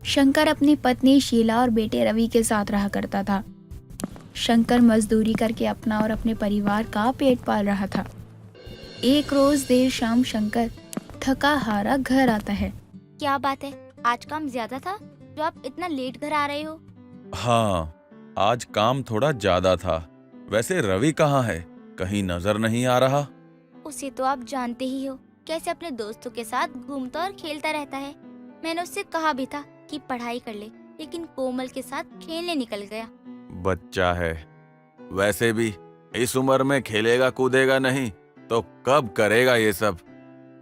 शंकर अपनी पत्नी शीला और बेटे रवि के साथ रहा करता था। शंकर मजदूरी करके अपना और अपने परिवार का पेट पाल रहा था। एक रोज देर शाम शंकर थका हारा घर आता है। क्या बात है, आज काम ज्यादा था जो आप इतना लेट घर आ रहे हो? हाँ, आज काम थोड़ा ज्यादा था। वैसे रवि कहाँ है? कहीं नजर नहीं आ रहा। उसे तो आप जानते ही हो, कैसे अपने दोस्तों के साथ घूमता और खेलता रहता है। मैंने उससे कहा भी था कि पढ़ाई कर ले, लेकिन कोमल के साथ खेलने निकल गया। बच्चा है, वैसे भी इस उम्र में खेलेगा कूदेगा नहीं तो कब करेगा ये सब।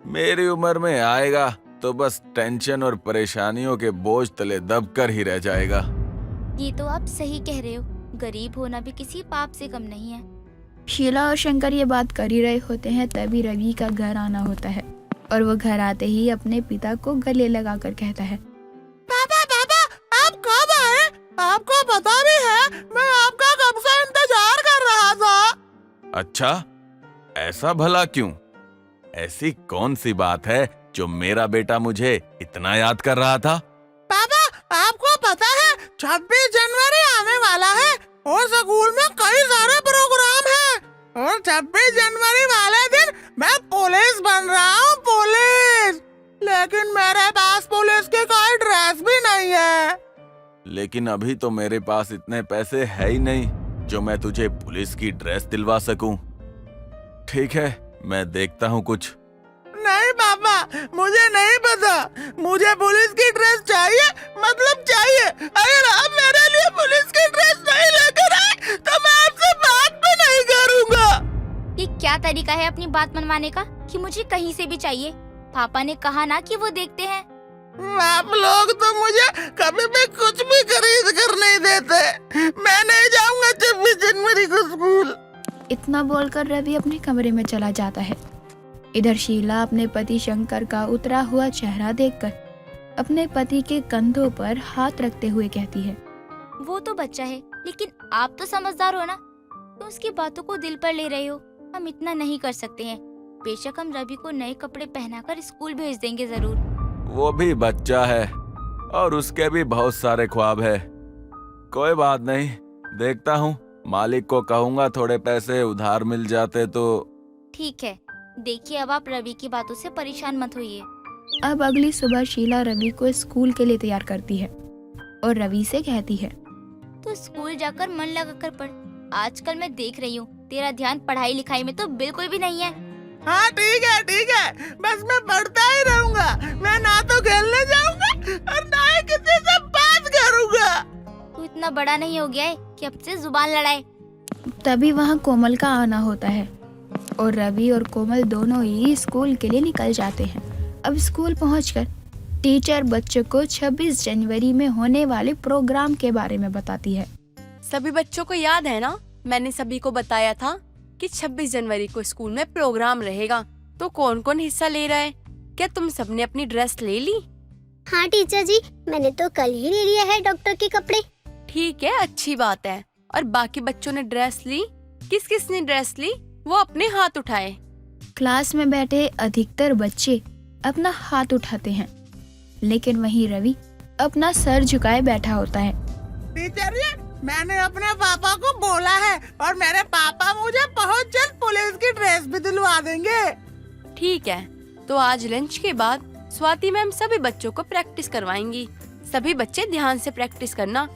मेरी उम्र में आएगा तो बस टेंशन और परेशानियों के बोझ तले दबकर ही रह जाएगा। ये तो आप सही कह रहे हो, गरीब होना भी किसी पाप से कम नहीं है। शीला और शंकर ये बात कर ही रहे होते हैं, तभी रवि का घर आना होता है और वो घर आते ही अपने पिता को गले लगाकर कहता है, पापा पापा, आप कब आए? आपको पता भी है मैं आपका कब से इंतजार कर रहा था। अच्छा, ऐसा भला क्यों? ऐसी कौन सी बात है जो मेरा बेटा मुझे इतना याद कर रहा था? पापा, आपको पता है 26 जनवरी आने वाला है और स्कूल में कई सारे प्रोग्राम हैं और 26 जनवरी वाले दिन मैं पुलिस बन रहा हूँ, पुलिस। लेकिन मेरे पास पुलिस की कोई ड्रेस भी नहीं है। लेकिन अभी तो मेरे पास इतने पैसे है ही नहीं जो मैं तुझे पुलिस की ड्रेस दिलवा सकूं। ठीक है, मैं देखता हूँ कुछ। नहीं पापा, मुझे नहीं पता। मुझे पुलिस की ड्रेस चाहिए, मतलब चाहिए। अगर आप मेरे लिए पुलिस की ड्रेस नहीं लेकर आए तो मैं आपसे बात भी नहीं करूँगा। ये क्या तरीका है अपनी बात मनवाने का कि मुझे कहीं से भी चाहिए? पापा ने कहा ना कि वो देखते हैं। आप लोग तो मुझे कभी भी कुछ भी खरीद कर नहीं देते। मैं नहीं जाऊंगा 26 जनवरी को स्कूल। इतना बोलकर रवि अपने कमरे में चला जाता है। इधर शीला अपने पति शंकर का उतरा हुआ चेहरा देखकर अपने पति के कंधों पर हाथ रखते हुए कहती है, वो तो बच्चा है, लेकिन आप तो समझदार हो ना, तो उसकी बातों को दिल पर ले रहे हो। हम इतना नहीं कर सकते हैं। बेशक हम रवि को नए कपड़े पहनाकर स्कूल भेज देंगे जरूर। वो भी बच्चा है और उसके भी बहुत सारे ख्वाब है। कोई बात नहीं, देखता हूँ। मालिक को कहूँगा थोड़े पैसे उधार मिल जाते तो। ठीक है, देखिए अब आप रवि की बातों से परेशान मत होइए। अब अगली सुबह शीला रवि को स्कूल के लिए तैयार करती है और रवि से कहती है, तो स्कूल जाकर मन लगा कर पढ़। आजकल मैं देख रही हूँ तेरा ध्यान पढ़ाई लिखाई में तो बिल्कुल भी नहीं है। हाँ ठीक है, बस मैं पढ़ता ही रहूंगा। मैं ना तो खेलने जाऊंगा और ना ही किसी से बात करूंगा। तू इतना बड़ा नहीं हो गया है कि अब से जुबान लड़ाए। तभी वहाँ कोमल का आना होता है और रवि और कोमल दोनों ही स्कूल के लिए निकल जाते हैं। अब स्कूल पहुंचकर टीचर बच्चों को 26 जनवरी में होने वाले प्रोग्राम के बारे में बताती है। सभी बच्चों को याद है ना, मैंने सभी को बताया था कि 26 जनवरी को स्कूल में प्रोग्राम रहेगा। तो कौन कौन हिस्सा ले रहा है? क्या तुम सबने अपनी ड्रेस ले ली? हाँ टीचर जी, मैंने तो कल ही ले लिया है डॉक्टर के कपड़े। ठीक है, अच्छी बात है। और बाकी बच्चों ने ड्रेस ली? किस किस ने ड्रेस ली वो अपने हाथ उठाए। क्लास में बैठे अधिकतर बच्चे अपना हाथ उठाते हैं, लेकिन वहीं रवि अपना सर झुकाए बैठा होता है। टीचर जी, मैंने अपने पापा को बोला है और मेरे पापा मुझे बहुत जल्द पुलिस की ड्रेस भी दिलवा देंगे। ठीक है, तो आज लंच के बाद स्वाति मैम सभी बच्चों को प्रैक्टिस करवाएंगी। सभी बच्चे ध्यान से प्रैक्टिस करना,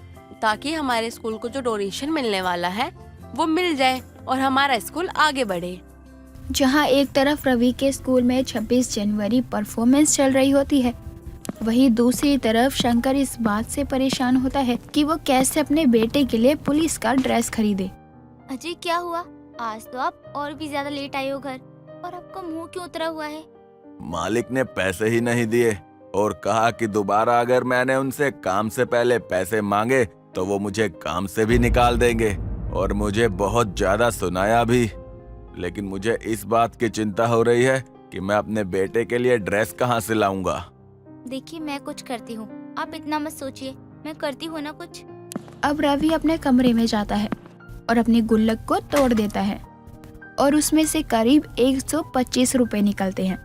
ताकि हमारे स्कूल को जो डोनेशन मिलने वाला है वो मिल जाए और हमारा स्कूल आगे बढ़े। जहाँ एक तरफ रवि के स्कूल में 26 जनवरी परफॉर्मेंस चल रही होती है, वहीं दूसरी तरफ शंकर इस बात से परेशान होता है कि वो कैसे अपने बेटे के लिए पुलिस का ड्रेस खरीदे। अजय क्या हुआ? आज तो आप और भी ज्यादा लेट आए हो घर, और आपका मुंह क्यों उतरा हुआ है? मालिक ने पैसे ही नहीं दिए और कहा कि दोबारा अगर मैंने उनसे काम से पहले पैसे मांगे तो वो मुझे काम से भी निकाल देंगे, और मुझे बहुत ज्यादा सुनाया भी। लेकिन मुझे इस बात की चिंता हो रही है कि मैं अपने बेटे के लिए ड्रेस कहाँ से लाऊंगा। देखिए मैं कुछ करती हूँ, आप इतना मत सोचिए, मैं करती हूँ ना कुछ। अब रवि अपने कमरे में जाता है और अपनी गुल्लक को तोड़ देता है और उसमें से करीब 125 रुपए निकलते हैं।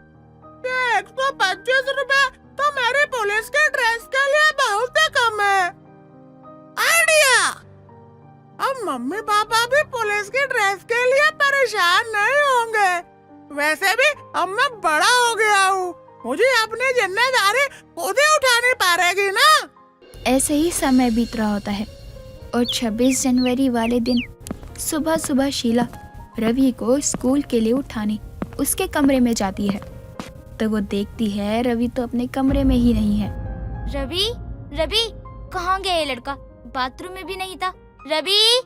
125 रुपए तो मेरी पुलिस के ड्रेस के लिए बहुत मम्मी पापा भी पुलिस की ड्रेस के लिए परेशान नहीं होंगे। वैसे भी अब मैं बड़ा हो गया हूँ, मुझे अपनी जिम्मेदारी खुद ही उठानी पड़ेगी ना। ऐसे ही समय बीत रहा होता है और 26 जनवरी वाले दिन सुबह सुबह शीला रवि को स्कूल के लिए उठाने उसके कमरे में जाती है। तो वो देखती है रवि तो अपने कमरे में ही नहीं है। रवि, रवि कहाँ गया ये लड़का? बाथरूम में भी नहीं था। रवि,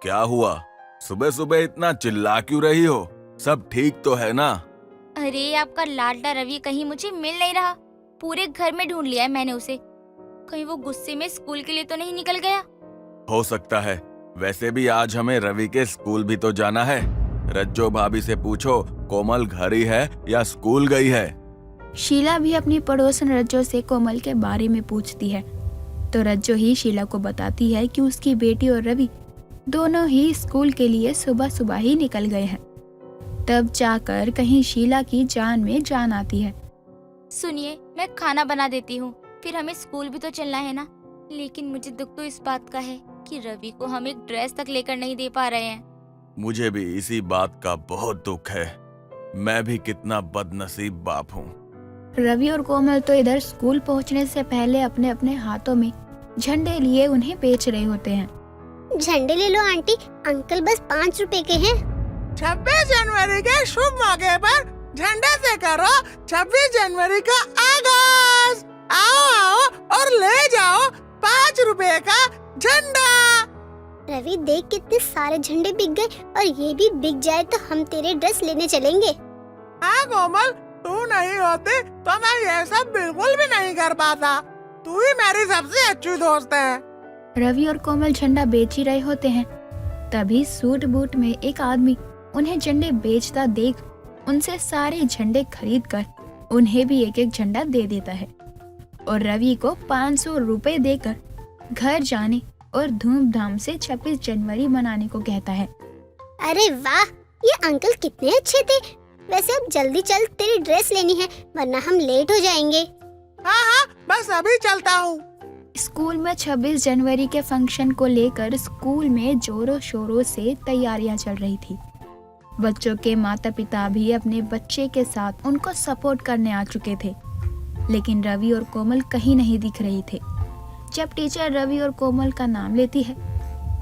क्या हुआ? सुबह सुबह इतना चिल्ला क्यों रही हो? सब ठीक तो है ना? अरे आपका लाडला रवि कहीं मुझे मिल नहीं रहा। पूरे घर में ढूंढ लिया है मैंने उसे। कहीं वो गुस्से में स्कूल के लिए तो नहीं निकल गया? हो सकता है। वैसे भी आज हमें रवि के स्कूल भी तो जाना है। रज्जो भाभी से पूछो कोमल घर ही है या स्कूल गई है। शीला भी अपनी पड़ोसन रज्जो से कोमल के बारे में पूछती है। तो रज्जो ही शीला को बताती है कि उसकी बेटी और रवि दोनों ही स्कूल के लिए सुबह सुबह ही निकल गए हैं। तब जाकर कहीं शीला की जान में जान आती है। सुनिए, मैं खाना बना देती हूँ, फिर हमें स्कूल भी तो चलना है ना। लेकिन मुझे दुख तो इस बात का है कि रवि को हम एक ड्रेस तक लेकर नहीं दे पा रहे हैं। मुझे भी इसी बात का बहुत दुख है। मैं भी कितना बदनसीब बाप हूँ। रवि और कोमल तो इधर स्कूल पहुंचने से पहले अपने अपने हाथों में झंडे लिए उन्हें बेच रहे होते हैं। झंडे ले लो आंटी, अंकल बस 5 रुपए के हैं। 26 जनवरी के शुभ मौके पर झंडे से करो 26 जनवरी का आगाज। आओ आओ और ले जाओ 5 रुपए का झंडा। रवि देख कितने सारे झंडे बिक गए, और ये भी बिक जाए तो हम तेरे ड्रेस लेने चलेंगे। हाँ कोमल, तू नहीं होती तो मैं ये सब बिल्कुल भी नहीं कर पाता। तू ही मेरी सबसे अच्छी दोस्त है। रवि और कोमल झंडा बेच ही रहे होते हैं। तभी सूट बूट में एक आदमी उन्हें झंडे बेचता देख उनसे सारे झंडे खरीद कर उन्हें भी एक एक झंडा दे देता है और रवि को 500 रुपए देकर घर जाने और धूमधाम से 26 जनवरी मनाने को कहता है। अरे वाह, ये अंकल कितने अच्छे थे। वैसे अब जल्दी चल, तेरी ड्रेस लेनी है वरना हम लेट हो जाएंगे। हाँ हाँ, बस अभी चलता हूँ। स्कूल में 26 जनवरी के फंक्शन को लेकर स्कूल में जोरों शोरों से तैयारियां चल रही थी। बच्चों के माता पिता भी अपने बच्चे के साथ उनको सपोर्ट करने आ चुके थे, लेकिन रवि और कोमल कहीं नहीं दिख रही थे। जब टीचर रवि और कोमल का नाम लेती है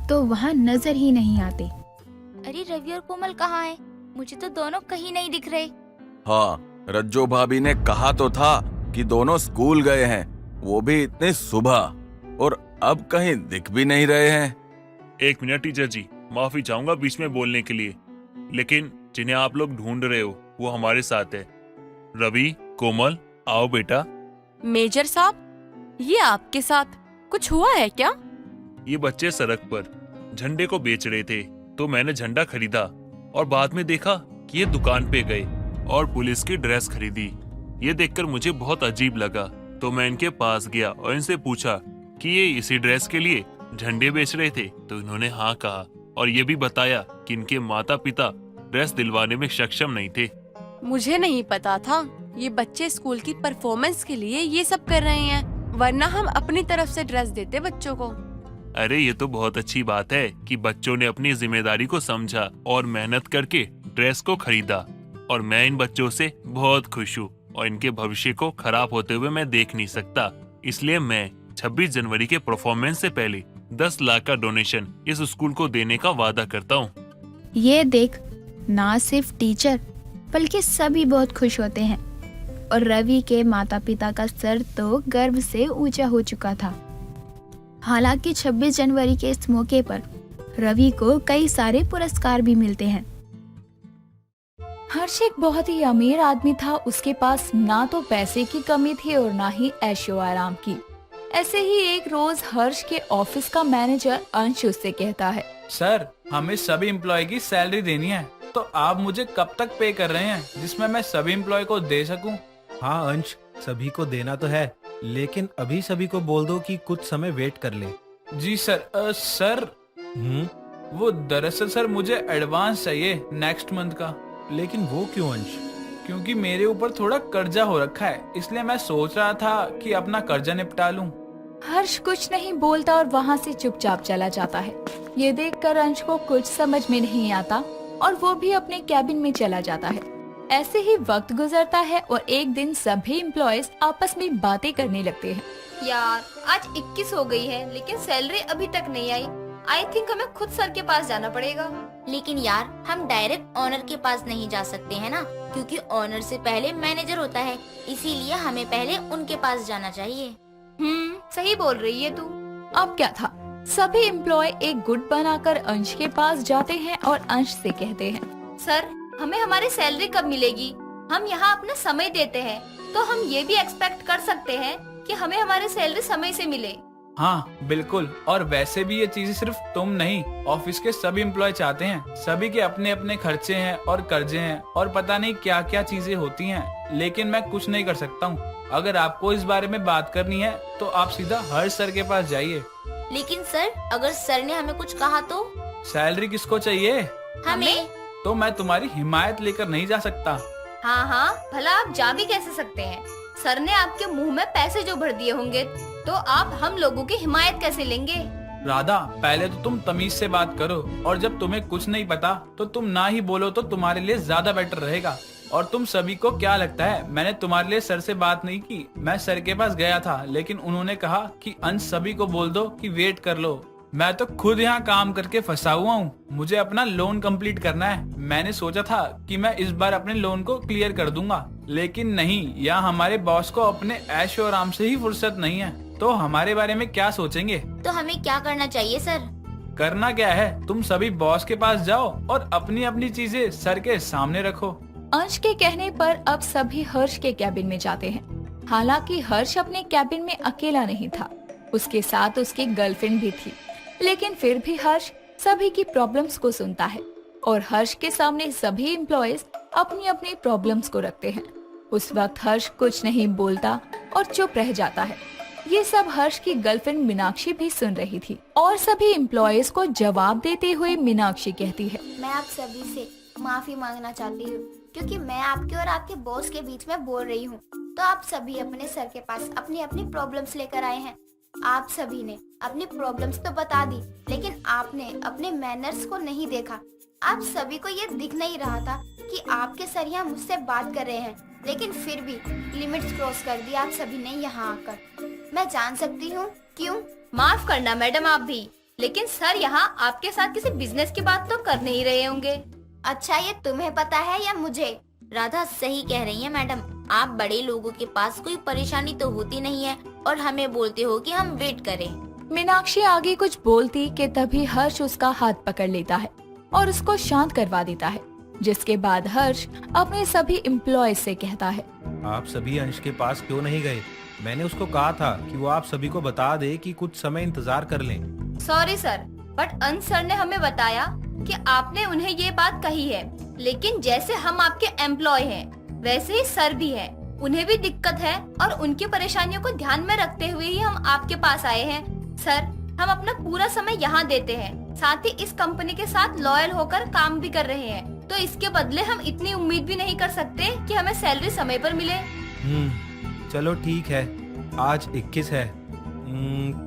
तो वहाँ नजर ही नहीं आते। अरे रवि और कोमल कहाँ है? मुझे तो दोनों कहीं नहीं दिख रहे। हाँ, रज्जो भाभी ने कहा तो था कि दोनों स्कूल गए हैं, वो भी इतने सुबह, और अब कहीं दिख भी नहीं रहे हैं। 1 मिनट टीचर जी, माफी चाहूंगा बीच में बोलने के लिए, लेकिन जिन्हें आप लोग ढूंढ रहे हो वो हमारे साथ है। रवि, कोमल, आओ बेटा। मेजर साहब, ये आपके साथ कुछ हुआ है क्या? ये बच्चे सड़क पर झंडे को बेच रहे थे तो मैंने झंडा खरीदा और बाद में देखा कि ये दुकान पे गए और पुलिस की ड्रेस खरीदी। ये देखकर मुझे बहुत अजीब लगा तो मैं इनके पास गया और इनसे पूछा कि ये इसी ड्रेस के लिए झंडे बेच रहे थे, तो इन्होंने हाँ कहा और ये भी बताया कि इनके माता पिता ड्रेस दिलवाने में सक्षम नहीं थे। मुझे नहीं पता था ये बच्चे स्कूल की परफॉर्मेंस के लिए ये सब कर रहे हैं, वरना हम अपनी तरफ से ड्रेस देते बच्चों को। अरे ये तो बहुत अच्छी बात है कि बच्चों ने अपनी जिम्मेदारी को समझा और मेहनत करके ड्रेस को खरीदा, और मैं इन बच्चों से बहुत खुश हूँ और इनके भविष्य को खराब होते हुए मैं देख नहीं सकता। इसलिए मैं 26 जनवरी के परफॉर्मेंस से पहले 10 लाख का डोनेशन इस स्कूल को देने का वादा करता हूँ। ये देख ना सिर्फ टीचर बल्कि सभी बहुत खुश होते हैं और रवि के माता पिता का सर तो गर्व से ऊंचा हो चुका था। हालांकि 26 जनवरी के इस मौके पर रवि को कई सारे पुरस्कार भी मिलते हैं। हर्ष एक बहुत ही अमीर आदमी था। उसके पास ना तो पैसे की कमी थी और ना ही ऐशो आराम की। ऐसे ही एक रोज हर्ष के ऑफिस का मैनेजर अंश उससे कहता है, सर हमें सभी एम्प्लॉय की सैलरी देनी है, तो आप मुझे कब तक पे कर रहे हैं जिसमें मैं सभी एम्प्लॉय को दे सकूं? हाँ अंश, सभी को देना तो है, लेकिन अभी सभी को बोल दो कि कुछ समय वेट कर ले। जी सर। सर वो दरअसल सर मुझे एडवांस चाहिए नेक्स्ट मंथ का। लेकिन वो क्यों अंश? क्योंकि मेरे ऊपर थोड़ा कर्जा हो रखा है, इसलिए मैं सोच रहा था कि अपना कर्जा निपटा लूं। हर्ष कुछ नहीं बोलता और वहाँ से चुपचाप चला जाता है। ये देखकर अंश को कुछ समझ में नहीं आता और वो भी अपने कैबिन में चला जाता है। ऐसे ही वक्त गुजरता है और एक दिन सभी एम्प्लॉयज आपस में बातें करने लगते हैं। यार आज 21 हो गई है लेकिन सैलरी अभी तक नहीं आई। आई थिंक हमें खुद सर के पास जाना पड़ेगा। लेकिन यार हम डायरेक्ट ऑनर के पास नहीं जा सकते हैं ना, क्योंकि ऑनर से पहले मैनेजर होता है, इसीलिए हमें पहले उनके पास जाना चाहिए। सही बोल रही है तू। अब क्या था, सभी एम्प्लॉय एक गुट बनाकर अंश के पास जाते हैं और अंश से कहते हैं, सर हमें हमारी सैलरी कब मिलेगी? हम यहाँ अपना समय देते हैं तो हम ये भी एक्सपेक्ट कर सकते हैं कि हमें हमारी सैलरी समय से मिले। हाँ बिल्कुल, और वैसे भी ये चीजें सिर्फ तुम नहीं, ऑफिस के सभी एम्प्लॉय चाहते हैं। सभी के अपने अपने खर्चे हैं और कर्जे हैं और पता नहीं क्या क्या चीजें होती हैं, लेकिन मैं कुछ नहीं कर सकता हूँ। अगर आपको इस बारे में बात करनी है तो आप सीधा हर्ष सर के पास जाइए। लेकिन सर अगर सर ने हमें कुछ कहा तो? सैलरी किसको चाहिए? हमें। तो मैं तुम्हारी हिमायत लेकर नहीं जा सकता। हाँ भला आप जा भी कैसे सकते हैं? सर ने आपके मुंह में पैसे जो भर दिए होंगे तो आप हम लोगों की हिमायत कैसे लेंगे? राधा पहले तो तुम तमीज से बात करो, और जब तुम्हें कुछ नहीं पता तो तुम ना ही बोलो तो तुम्हारे लिए ज्यादा बेटर रहेगा। और तुम सभी को क्या लगता है मैंने तुम्हारे लिए सर से बात नहीं की? मैं सर के पास गया था लेकिन उन्होंने कहा कि अंश सभी को बोल दो कि वेट कर लो। मैं तो खुद यहाँ काम करके फंसा हुआ हूँ, मुझे अपना लोन कंप्लीट करना है। मैंने सोचा था कि मैं इस बार अपने लोन को क्लियर कर दूंगा, लेकिन नहीं, यहाँ हमारे बॉस को अपने ऐशो आराम से ही फुर्सत नहीं है, तो हमारे बारे में क्या सोचेंगे? तो हमें क्या करना चाहिए सर? करना क्या है, तुम सभी बॉस के पास जाओ और अपनी अपनी चीजें सर के सामने रखो। अंश के कहने पर अब सभी हर्ष के कैबिन में जाते हैं। हालांकि हर्ष अपने कैबिन में अकेला नहीं था, उसके साथ उसकी गर्लफ्रेंड भी थी, लेकिन फिर भी हर्ष सभी की प्रॉब्लम्स को सुनता है और हर्ष के सामने सभी एम्प्लॉयज अपनी अपनी प्रॉब्लम्स को रखते हैं। उस वक्त हर्ष कुछ नहीं बोलता और चुप रह जाता है। ये सब हर्ष की गर्लफ्रेंड मीनाक्षी भी सुन रही थी और सभी एम्प्लॉयज को जवाब देते हुए मीनाक्षी कहती है, मैं आप सभी से माफी मांगना चाहती हूँ क्योंकि मैं आपके और आपके बॉस के बीच में बोल रही हूँ। तो आप सभी अपने सर के पास अपनी अपनी प्रॉब्लम्स लेकर आए हैं। आप सभी ने अपनी प्रॉब्लम्स तो बता दी, लेकिन आपने अपने मैनर्स को नहीं देखा। आप सभी को ये दिख नहीं रहा था कि आपके सर यहाँ मुझसे बात कर रहे हैं, लेकिन फिर भी लिमिट्स क्रॉस कर दी आप सभी ने यहाँ आकर। मैं जान सकती हूँ क्यों? माफ करना मैडम आप भी, लेकिन सर यहाँ आपके साथ किसी बिजनेस की बात तो कर नहीं रहे होंगे। अच्छा ये तुम्हें पता है या मुझे? राधा सही कह रही है मैडम, आप बड़े लोगों के पास कोई परेशानी तो होती नहीं है और हमें बोलते हो कि हम वेट करें। मीनाक्षी आगे कुछ बोलती कि तभी हर्ष उसका हाथ पकड़ लेता है और उसको शांत करवा देता है, जिसके बाद हर्ष अपने सभी एम्प्लॉय से कहता है, आप सभी अंश के पास क्यों नहीं गए? मैंने उसको कहा था कि वो आप सभी को बता दे कि कुछ समय इंतजार कर लें। सॉरी सर, बट अंश सर ने हमें बताया कि आपने उन्हें ये बात कही है, लेकिन जैसे हम आपके एम्प्लॉय हैं, वैसे ही सर भी हैं। उन्हें भी दिक्कत है और उनकी परेशानियों को ध्यान में रखते हुए ही हम आपके पास आए हैं। सर हम अपना पूरा समय यहाँ देते हैं, साथ ही इस कंपनी के साथ लॉयल होकर काम भी कर रहे हैं, तो इसके बदले हम इतनी उम्मीद भी नहीं कर सकते कि हमें सैलरी समय पर मिले। चलो ठीक है, आज 21 है,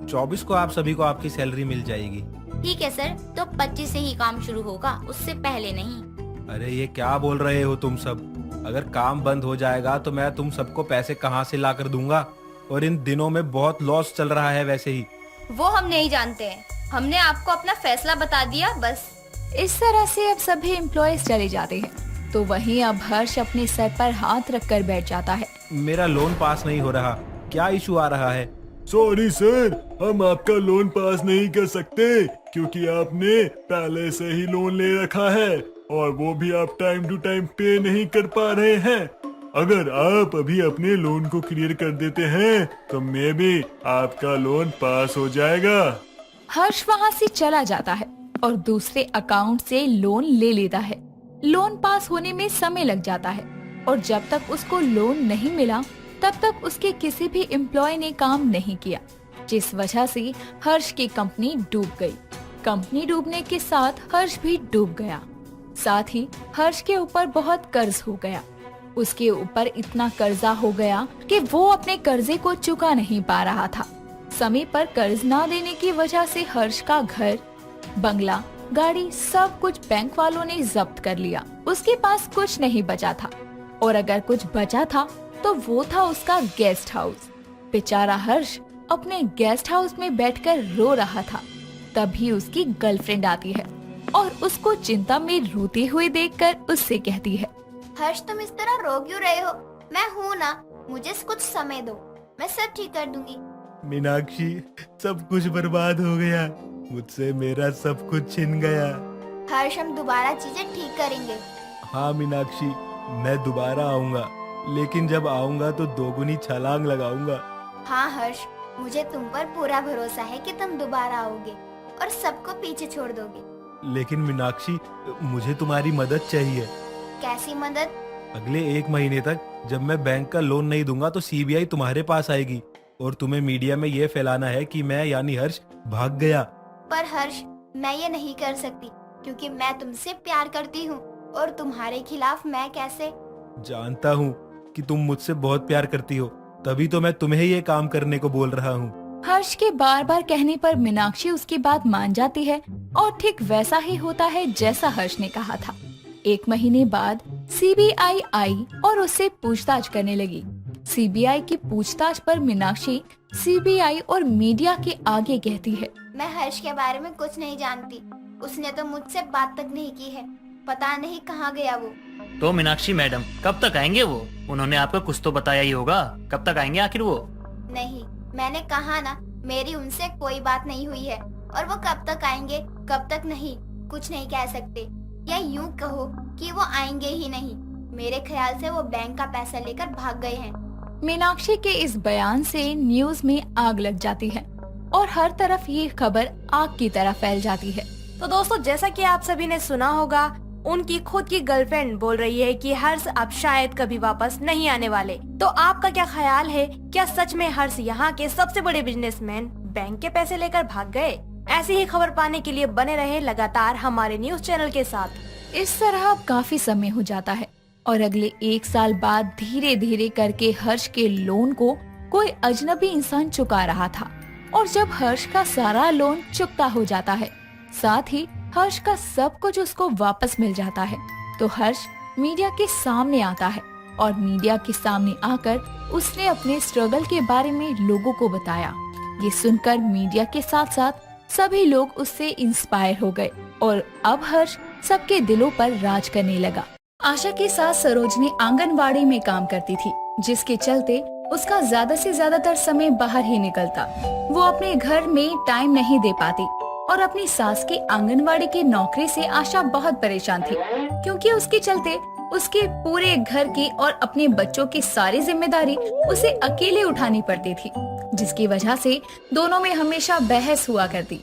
24 को आप सभी को आपकी सैलरी मिल जाएगी। ठीक है सर, तो 25 से ही काम शुरू होगा, उससे पहले नहीं। अरे ये क्या बोल रहे हो तुम सब? अगर काम बंद हो जाएगा तो मैं तुम सबको पैसे कहाँ से ला कर दूंगा? और इन दिनों में बहुत लॉस चल रहा है वैसे ही। वो हम नहीं जानते हैं, हमने आपको अपना फैसला बता दिया बस। इस तरह से अब सभी एम्प्लॉयज चले जाते हैं, तो वहीं अब हर्ष अपने सर पर हाथ रखकर बैठ जाता है। मेरा लोन पास नहीं हो रहा, क्या इशू आ रहा है? सॉरी सर, हम आपका लोन पास नहीं कर सकते क्योंकि आपने पहले से ही लोन ले रखा है और वो भी आप टाइम टू टाइम पे नहीं कर पा रहे हैं। अगर आप अभी अपने लोन को क्लियर कर देते हैं तो मे भी आपका लोन पास हो जाएगा। हर्ष वहाँ से चला जाता है और दूसरे अकाउंट से लोन ले लेता है। लोन पास होने में समय लग जाता है और जब तक उसको लोन नहीं मिला तब तक उसके किसी भी एम्प्लॉय ने काम नहीं किया, जिस वजह से हर्ष की कंपनी डूब गई। कंपनी डूबने के साथ हर्ष भी डूब गया। साथ ही हर्ष के ऊपर बहुत कर्ज हो गया। उसके ऊपर इतना कर्जा हो गया कि वो अपने कर्जे को चुका नहीं पा रहा था। समय पर कर्ज ना देने की वजह से हर्ष का घर, बंगला, गाड़ी, सब कुछ बैंक वालों ने जब्त कर लिया। उसके पास कुछ नहीं बचा था, और अगर कुछ बचा था तो वो था उसका गेस्ट हाउस। बेचारा हर्ष अपने गेस्ट हाउस में बैठकर रो रहा था। तभी उसकी गर्लफ्रेंड आती है और उसको चिंता में रोती हुई देखकर उससे कहती है, हर्ष तुम इस तरह रो क्यों रहे हो? मैं हूँ ना, मुझे कुछ समय दो, मैं सब ठीक कर दूंगी। मीनाक्षी, सब कुछ बर्बाद हो गया, मुझसे मेरा सब कुछ छिन गया। हर्ष हम दोबारा चीजें ठीक करेंगे। हाँ मीनाक्षी, मैं दोबारा आऊंगा, लेकिन जब आऊंगा तो दोगुनी छलांग लगाऊंगा। हाँ हर्ष, मुझे तुम पर पूरा भरोसा है कि तुम दोबारा आओगे और सबको पीछे छोड़ दोगे। लेकिन मीनाक्षी, मुझे तुम्हारी मदद चाहिए। कैसी मदद? अगले 1 महीने तक जब मैं बैंक का लोन नहीं दूंगा तो सीबीआई तुम्हारे पास आएगी और तुम्हें मीडिया में ये फैलाना है कि मैं यानी हर्ष भाग गया। पर हर्ष, मैं ये नहीं कर सकती क्योंकि मैं तुमसे प्यार करती हूँ और तुम्हारे खिलाफ मैं कैसे? जानता हूँ कि तुम मुझसे बहुत प्यार करती हो, तभी तो मैं तुम्हें ये काम करने को बोल रहा हूँ। हर्ष के बार बार कहने पर मीनाक्षी उसकी बात मान जाती है और ठीक वैसा ही होता है जैसा हर्ष ने कहा था। 1 महीने बाद सीबीआई आई और उससे पूछताछ करने लगी। सीबीआई की पूछताछ पर मीनाक्षी सीबीआई और मीडिया के आगे कहती है, मैं हर्ष के बारे में कुछ नहीं जानती, उसने तो मुझसे बात तक नहीं की है, पता नहीं कहाँ गया वो। तो मीनाक्षी मैडम कब तक आएंगे वो? उन्होंने आपको कुछ तो बताया ही होगा, कब तक आएंगे आखिर वो? नहीं, मैंने कहा ना, मेरी उनसे कोई बात नहीं हुई है और वो कब तक आएंगे कब तक नहीं कुछ नहीं कह सकते, या यूँ कहो कि वो आएंगे ही नहीं। मेरे ख्याल से वो बैंक का पैसा लेकर भाग गए हैं। मीनाक्षी के इस बयान से न्यूज में आग लग जाती है और हर तरफ ये खबर आग की तरह फैल जाती है। तो दोस्तों, जैसा कि आप सभी ने सुना होगा, उनकी खुद की गर्लफ्रेंड बोल रही है कि हर्ष अब शायद कभी वापस नहीं आने वाले। तो आपका क्या ख्याल है, क्या सच में हर्ष यहाँ के सबसे बड़े बिजनेसमैन बैंक के पैसे लेकर भाग गए? ऐसी ही खबर पाने के लिए बने रहे लगातार हमारे न्यूज चैनल के साथ। इस तरह अब काफी समय हो जाता है और अगले 1 साल बाद धीरे धीरे करके हर्ष के लोन को कोई अजनबी इंसान चुका रहा था। और जब हर्ष का सारा लोन चुकता हो जाता है, साथ ही हर्ष का सब कुछ उसको वापस मिल जाता है, तो हर्ष मीडिया के सामने आता है और मीडिया के सामने आकर उसने अपने स्ट्रगल के बारे में लोगों को बताया। ये सुनकर मीडिया के साथ साथ सभी लोग उससे इंस्पायर हो गए और अब हर्ष सबके दिलों पर राज करने लगा। आशा के साथ सरोजनी आंगनवाड़ी में काम करती थी, जिसके चलते उसका ज्यादा से ज्यादातर समय बाहर ही निकलता। वो अपने घर में टाइम नहीं दे पाती और अपनी सास की आंगनवाड़ी की नौकरी से आशा बहुत परेशान थी, क्योंकि उसके चलते उसके पूरे घर की और अपने बच्चों की सारी जिम्मेदारी उसे अकेले उठानी पड़ती थी, जिसकी वजह से दोनों में हमेशा बहस हुआ करती।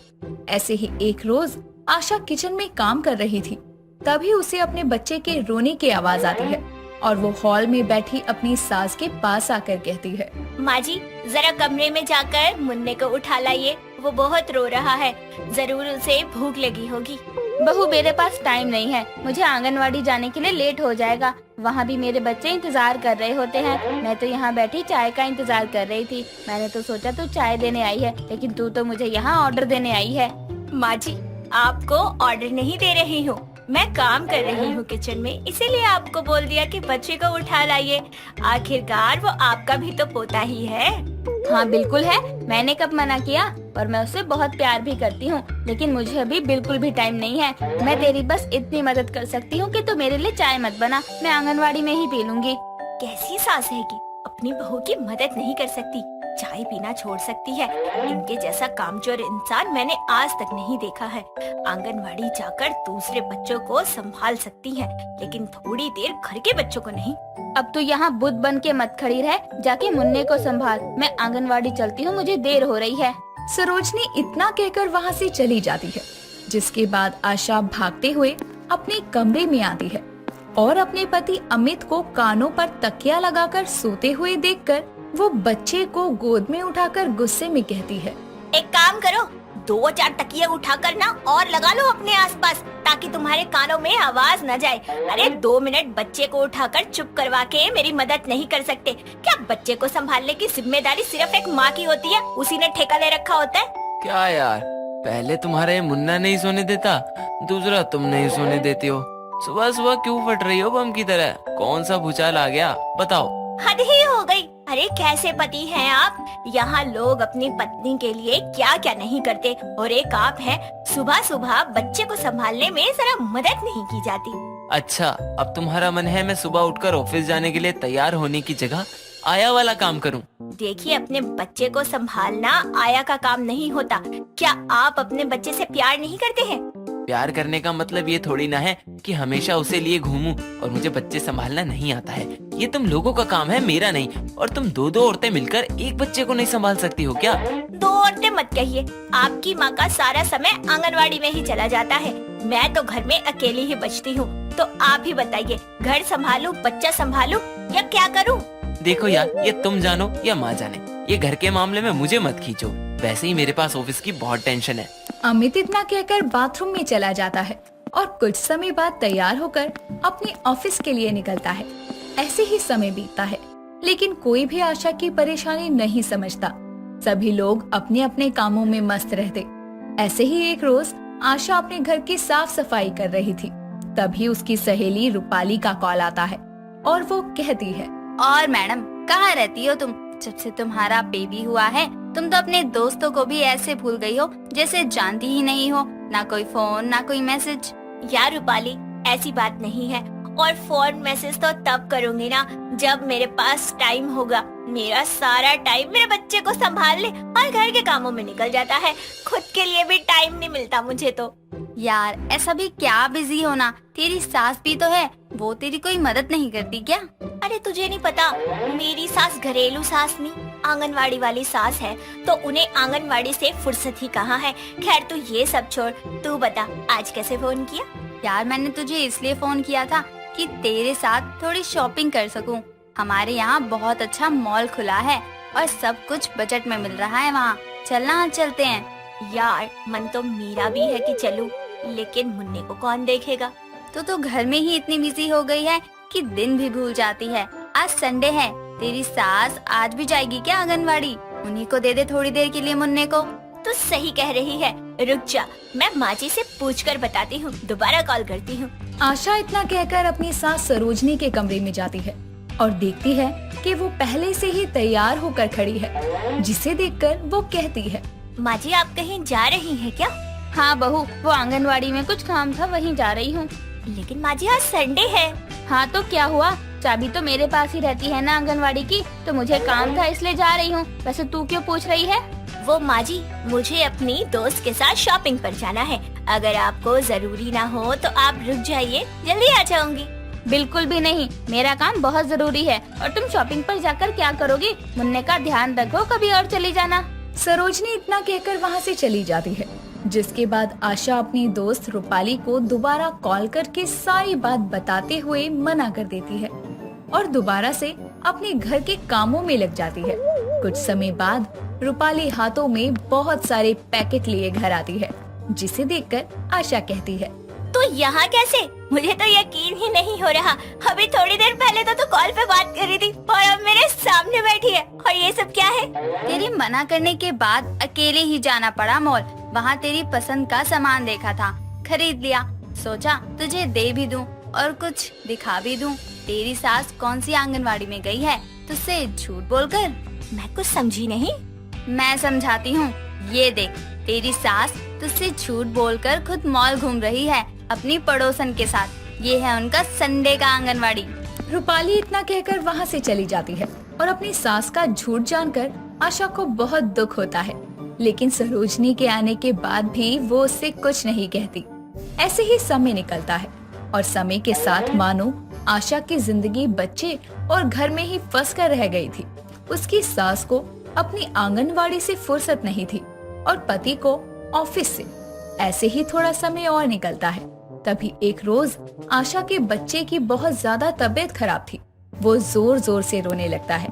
ऐसे ही एक रोज आशा किचन में काम कर रही थी, तभी उसे अपने बच्चे के रोने की आवाज आती है और वो हॉल में बैठी अपनी सास के पास आकर कहती है, माँ जी, जरा कमरे में जाकर मुन्ने को उठा लाइए, वो बहुत रो रहा है, जरूर उसे भूख लगी होगी। बहू, मेरे पास टाइम नहीं है, मुझे आंगनवाड़ी जाने के लिए लेट हो जाएगा, वहाँ भी मेरे बच्चे इंतजार कर रहे होते हैं। मैं तो यहाँ बैठी चाय का इंतजार कर रही थी, मैंने तो सोचा तू चाय देने आई है, लेकिन तू तो मुझे यहाँ ऑर्डर देने आई है। माँ जी, आपको ऑर्डर नहीं दे रही हूँ, मैं काम कर रही हूँ किचन में, इसीलिए आपको बोल दिया कि बच्चे को उठा लाइए। आखिरकार वो आपका भी तो पोता ही है। हाँ बिल्कुल है, मैंने कब मना किया, और मैं उससे बहुत प्यार भी करती हूँ, लेकिन मुझे अभी बिल्कुल भी टाइम नहीं है। मैं तेरी बस इतनी मदद कर सकती हूँ कि तू मेरे लिए चाय मत बना, मैं आंगनवाड़ी में ही पी लूंगी। कैसी सास है कि अपनी बहू की मदद नहीं कर सकती, चाय पीना छोड़ सकती है। इनके जैसा कामचोर इंसान मैंने आज तक नहीं देखा है। आंगनवाड़ी जाकर दूसरे बच्चों को संभाल सकती है, लेकिन थोड़ी देर घर के बच्चों को नहीं। अब तू यहाँ बुद्ध बन के मत खड़ी रह, जाके मुन्ने को संभाल, मैं आंगनवाड़ी चलती हूँ, मुझे देर हो रही है। सरोजनी इतना कहकर वहाँ से चली जाती है, जिसके बाद आशा भागते हुए अपने कमरे में आती है और अपने पति अमित को कानों पर तकिया लगाकर सोते हुए देखकर वो बच्चे को गोद में उठाकर गुस्से में कहती है, एक काम करो, 2-4 तकिए उठाकर ना और लगा लो अपने आसपास, ताकि तुम्हारे कानों में आवाज न जाए। अरे 2 मिनट बच्चे को उठाकर चुप करवा के मेरी मदद नहीं कर सकते क्या? बच्चे को संभालने की जिम्मेदारी सिर्फ एक माँ की होती है, उसी ने ठेका ले रखा होता है। क्या यार, पहले तुम्हारा ये मुन्ना नहीं सोने देता, दूसरा तुम नहीं सोने देती हो। सुबह सुबह क्यों फट रही हो बम की तरह? कौन सा भूचाल आ गया बताओ। हद ही हो गई। अरे कैसे पति हैं आप? यहाँ लोग अपनी पत्नी के लिए क्या क्या नहीं करते, और एक आप हैं सुबह सुबह बच्चे को संभालने में जरा मदद नहीं की जाती। अच्छा, अब तुम्हारा मन है मैं सुबह उठकर ऑफिस जाने के लिए तैयार होने की जगह आया वाला काम करूं? देखिए, अपने बच्चे को संभालना आया का काम नहीं होता। क्या आप अपने बच्चे से प्यार नहीं करते हैं? प्यार करने का मतलब ये थोड़ी ना है कि हमेशा उसे लिए घूमूं और मुझे बच्चे संभालना नहीं आता है। ये तुम लोगों का काम है, मेरा नहीं। और तुम दो औरतें मिलकर एक बच्चे को नहीं संभाल सकती हो क्या? दो औरतें मत कहिए। आपकी माँ का सारा समय आंगनवाड़ी में ही चला जाता है। मैं तो घर में अकेली ही बचती हूँ। तो आप ही बताइए, घर संभालूं, बच्चा संभालूं या क्या करूँ? देखो यार, ये तुम जानो या माँ जाने, ये घर के मामले में मुझे मत खींचो। वैसे ही मेरे पास ऑफिस की बहुत टेंशन है। अमित इतना कहकर बाथरूम में चला जाता है और कुछ समय बाद तैयार होकर अपने ऑफिस के लिए निकलता है। ऐसे ही समय बीतता है, लेकिन कोई भी आशा की परेशानी नहीं समझता। सभी लोग अपने अपने कामों में मस्त रहते। ऐसे ही एक रोज आशा अपने घर की साफ सफाई कर रही थी। तभी उसकी सहेली रूपाली का कॉल आता है और वो कहती है, और मैडम कहाँ रहती हो तुम? जब से तुम्हारा बेबी हुआ है तुम तो अपने दोस्तों को भी ऐसे भूल गई हो जैसे जानती ही नहीं हो। ना कोई फोन, ना कोई मैसेज। यार रूपाली, ऐसी बात नहीं है। और फोन मैसेज तो तब करूंगी ना जब मेरे पास टाइम होगा। मेरा सारा टाइम मेरे बच्चे को संभालने और घर के कामों में निकल जाता है। खुद के लिए भी टाइम नहीं मिलता मुझे तो। यार ऐसा भी क्या बिजी होना, तेरी सास भी तो है, वो तेरी कोई मदद नहीं करती क्या? अरे तुझे नहीं पता, मेरी सास घरेलू सास नहीं, आंगनवाड़ी वाली सास है, तो उन्हें आंगनवाड़ी से फुर्सत ही कहाँ है। खैर तू ये सब छोड़, तू बता आज कैसे फोन किया? यार मैंने तुझे इसलिए फोन किया था कि तेरे साथ थोड़ी शॉपिंग कर सकूं। हमारे यहाँ बहुत अच्छा मॉल खुला है और सब कुछ बजट में मिल रहा है वहाँ। चलना, चलते हैं। यार मन तो मेरा भी है कि चलूं, लेकिन मुन्ने को कौन देखेगा? तो घर में ही इतनी बिजी हो गई है कि दिन भी भूल जाती है। आज संडे है, तेरी सास आज भी जाएगी क्या आंगनवाड़ी? उन्हीं को दे दे थोड़ी देर के लिए मुन्ने को। तो सही कह रही है, रुक जा, मैं माँ जी से पूछकर बताती हूँ, दोबारा कॉल करती हूँ। आशा इतना कहकर अपनी सास सरोजनी के कमरे में जाती है और देखती है कि वो पहले से ही तैयार होकर खड़ी है, जिसे देखकर वो कहती है, माँ जी आप कहीं जा रही हैं क्या? हाँ बहू, वो आंगनवाड़ी में कुछ काम था, वहीं जा रही हूँ। लेकिन माँ जी आज संडे है। हाँ तो क्या हुआ, चाबी तो मेरे पास ही रहती है ना आंगनवाड़ी की, तो मुझे काम था इसलिए जा रही हूँ। वैसे तू क्यों पूछ रही है? वो माँ जी, मुझे अपनी दोस्त के साथ शॉपिंग पर जाना है। अगर आपको जरूरी ना हो तो आप रुक जाइए, जल्दी आ जाऊंगी। बिल्कुल भी नहीं, मेरा काम बहुत जरूरी है। और तुम शॉपिंग पर जाकर क्या करोगी? मुन्ने का ध्यान रखो, कभी और चली जाना। सरोजनी इतना कहकर वहाँ से चली जाती है, जिसके बाद आशा अपनी दोस्त रूपाली को दोबारा कॉल करके सारी बात बताते हुए मना कर देती है और दोबारा से अपने घर के कामों में लग जाती है। कुछ समय बाद रूपाली हाथों में बहुत सारे पैकेट लिए घर आती है, जिसे देखकर आशा कहती है, तो यहाँ कैसे? मुझे तो यकीन ही नहीं हो रहा। अभी थोड़ी देर पहले तो तू कॉल पे बात कर रही थी और अब मेरे सामने बैठी है। और ये सब क्या है? तेरी मना करने के बाद अकेले ही जाना पड़ा मॉल। वहाँ तेरी पसंद का सामान देखा था, खरीद लिया। सोचा तुझे दे भी दूं और कुछ दिखा भी दूं। तेरी सास कौन सी आंगनवाड़ी में गई है तुझसे झूठ बोलकर? मैं कुछ समझी नहीं। मैं समझाती हूँ, ये देख, तेरी सास तुझसे झूठ बोलकर खुद मॉल घूम रही है अपनी पड़ोसन के साथ। ये है उनका संडे का आंगनवाड़ी। रूपाली इतना कहकर वहाँ से चली जाती है और अपनी सास का झूठ जानकर आशा को बहुत दुख होता है, लेकिन सरोजनी के आने के बाद भी वो उससे कुछ नहीं कहती। ऐसे ही समय निकलता है और समय के साथ मानो आशा की जिंदगी बच्चे और घर में ही फंस कर रह गई थी। उसकी सास को अपनी आंगनवाड़ी से फुर्सत नहीं थी और पति को ऑफिस से। ऐसे ही थोड़ा समय और निकलता है। तभी एक रोज आशा के बच्चे की बहुत ज्यादा तबीयत खराब थी। वो जोर जोर से रोने लगता है।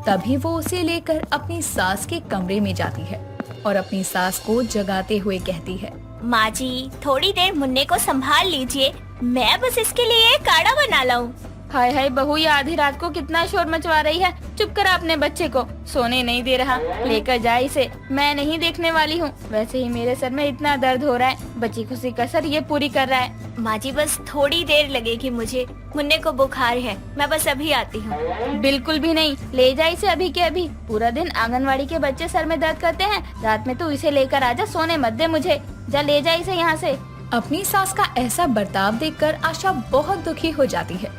तभी वो उसे लेकर अपनी सास के कमरे में जाती है और अपनी सास को जगाते हुए कहती है, माँ जी थोड़ी देर मुन्ने को संभाल लीजिए, मैं बस इसके लिए काढ़ा बना लाऊं। हाय हाय, बहू ये आधी रात को कितना शोर मचवा रही है। चुप करा अपने बच्चे को, सोने नहीं दे रहा। लेकर जा इसे, मैं नहीं देखने वाली हूँ। वैसे ही मेरे सर में इतना दर्द हो रहा है, बची खुशी कसर ये पूरी कर रहा है। माँ जी बस थोड़ी देर लगेगी मुझे, मुन्ने को बुखार है, मैं बस अभी आती हूँ। बिल्कुल भी नहीं, ले जा इसे अभी के अभी। पूरा दिन आंगनवाड़ी के बच्चे सर में दर्द करते हैं, रात में तू इसे लेकर आजा, सोने मत दे मुझे। जा ले जा इसे यहाँ से। अपनी सास का ऐसा बर्ताव देखकर आशा बहुत दुखी हो जाती है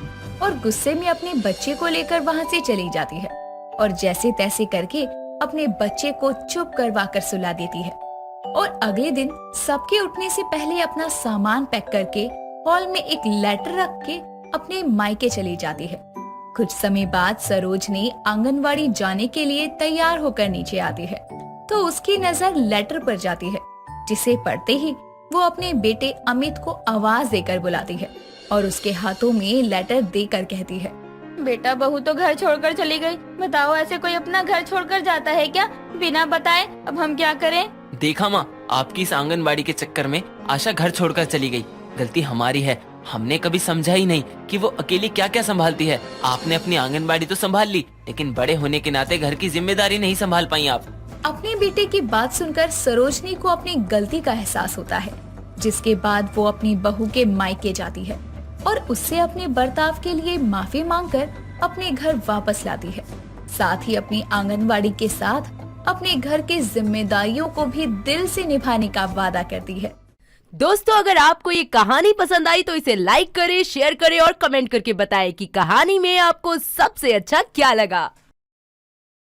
और गुस्से में अपने बच्चे को लेकर वहाँ से चली जाती है और जैसे तैसे करके अपने बच्चे को चुप करवा कर सुला देती है। और अगले दिन सबके उठने से पहले अपना सामान पैक करके हॉल में एक लेटर रख के अपने मायके चली जाती है। कुछ समय बाद सरोजनी आंगनवाड़ी जाने के लिए तैयार होकर नीचे आती है तो उसकी नजर लेटर पर जाती है, जिसे पढ़ते ही वो अपने बेटे अमित को आवाज देकर बुलाती है और उसके हाथों में लेटर देकर कहती है, बेटा बहू तो घर छोड़कर चली गई। बताओ ऐसे कोई अपना घर छोड़कर जाता है क्या, बिना बताए? अब हम क्या करें? देखा माँ, आपकी इस आंगनबाड़ी के चक्कर में आशा घर छोड़कर चली गई। गलती हमारी है, हमने कभी समझा ही नहीं कि वो अकेली क्या क्या संभालती है। आपने अपनी आंगनबाड़ी तो संभाल ली, लेकिन बड़े होने के नाते घर की जिम्मेदारी नहीं संभाल पाई आप। अपने बेटे की बात सुनकर सरोजनी को अपनी गलती का एहसास होता है, जिसके बाद वो अपनी बहू के मायके जाती है और उससे अपने बर्ताव के लिए माफी मांगकर अपने घर वापस लाती है। साथ ही अपनी आंगनवाड़ी के साथ अपने घर के जिम्मेदारियों को भी दिल से निभाने का वादा करती है। दोस्तों, अगर आपको ये कहानी पसंद आई तो इसे लाइक करें, शेयर करें और कमेंट करके बताएं कि कहानी में आपको सबसे अच्छा क्या लगा।